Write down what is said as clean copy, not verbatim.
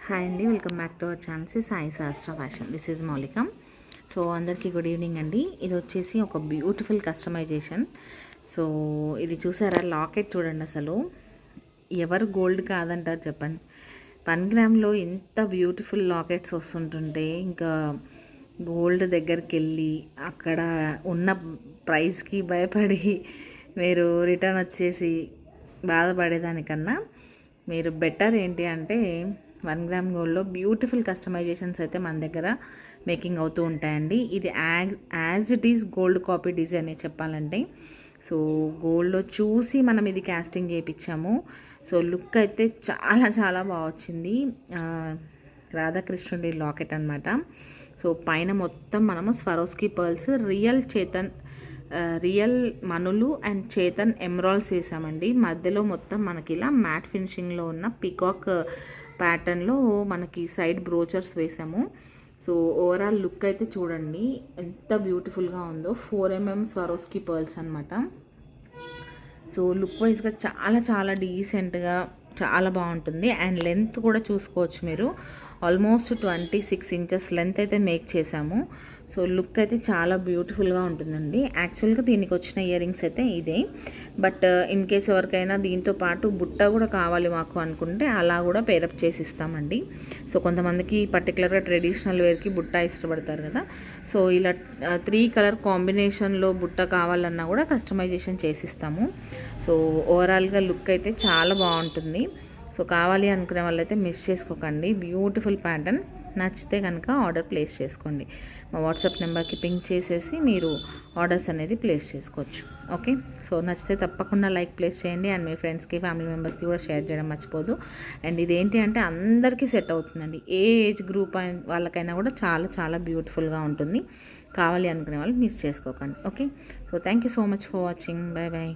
Hi అండి, welcome back to our channel Sai శాస్త్ర fashion. This is మౌలిక. సో అందరికీ గుడ్ ఈవినింగ్ అండి. ఇది వచ్చేసి ఒక బ్యూటిఫుల్ కస్టమైజేషన్. సో ఇది చూసారా, లాకెట్ చూడండి. అసలు ఎవరు గోల్డ్ కాదంటారు చెప్పండి. 1 గ్రామ్లో ఇంత బ్యూటిఫుల్ లాకెట్స్ వస్తుంటుంటే ఇంకా గోల్డ్ దగ్గరికి వెళ్ళి అక్కడ ఉన్న ప్రైస్కి భయపడి మీరు రిటర్న్ వచ్చేసి బాధపడేదానికన్నా మీరు బెటర్ ఏంటి అంటే 1 గ్రామ్ గోల్డ్లో బ్యూటిఫుల్ కస్టమైజేషన్స్ అయితే మన దగ్గర మేకింగ్ అవుతూ ఉంటాయండి. ఇది as it is gold copy design చెప్పాలంటే. సో గోల్డ్లో చూసి మనం ఇది క్యాస్టింగ్ చేయించాము. సో లుక్ అయితే చాలా చాలా బాగా వచ్చింది. రాధాకృష్ణుడి లాకెట్ అనమాట. సో పైన మొత్తం మనము స్వరోస్కి పర్ల్స్, రియల్ మనులు అండ్ చేతన్ ఎమరాల్డ్స్ వేసామండి. మధ్యలో మొత్తం మనకి ఇలా మ్యాట్ ఫినిషింగ్లో ఉన్న పికాక్ ప్యాటర్న్లో మనకి సైడ్ బ్రోచర్స్ వేసాము. సో ఓవరాల్ లుక్ అయితే చూడండి ఎంత బ్యూటిఫుల్గా ఉందో. 4mm స్వరోస్కి పర్ల్స్ అనమాట. సో లుక్ వైజ్గా చాలా చాలా డీసెంట్గా చాలా బాగుంటుంది. అండ్ లెంత్ కూడా చూసుకోవచ్చు మీరు. ఆల్మోస్ట్ 26 ఇంచెస్ లెంత్ అయితే మేక్ చేసాము. సో లుక్ అయితే చాలా బ్యూటిఫుల్గా ఉంటుందండి. యాక్చువల్గా దీనికి వచ్చిన ఇయర్ రింగ్స్ అయితే ఇదే. బట్ ఇన్ కేస్ ఎవరికైనా దీంతో పాటు బుట్ట కూడా కావాలి మాకు అనుకుంటే అలా కూడా పేరప్ చేసి ఇస్తామండి. సో కొంతమందికి పర్టికులర్గా ట్రెడిషనల్ వేర్కి బుట్ట ఇష్టపడతారు కదా. సో ఇలా 3 కలర్ కాంబినేషన్లో బుట్ట కావాలన్నా కూడా కస్టమైజేషన్ చేసిస్తాము. సో ఓవరాల్గా లుక్ అయితే చాలా బాగుంటుంది. సో కావాలి అనుకునే వాళ్ళైతే మిస్ చేసుకోకండి. Beautiful pattern. నచ్చితే కనుక ఆర్డర్ ప్లేస్ చేసుకోండి. మా వాట్సాప్ నెంబర్కి పింక్ చేసేసి మీరు ఆర్డర్స్ అనేది ప్లేస్ చేసుకోవచ్చు. ఓకే. సో నచ్చితే తప్పకుండా లైక్ ప్లేస్ చేయండి. అండ్ మీ ఫ్రెండ్స్కి, ఫ్యామిలీ మెంబర్స్కి కూడా షేర్ చేయడం మర్చిపోదు. అండ్ ఇదేంటి అంటే అందరికీ సెట్ అవుతుందండి. ఏ ఏజ్ గ్రూప్ వాళ్ళకైనా కూడా చాలా చాలా బ్యూటిఫుల్గా ఉంటుంది. కావాలి అనుకునే వాళ్ళు మిస్ చేసుకోకండి. Okay. So thank you so much for watching. Bye bye.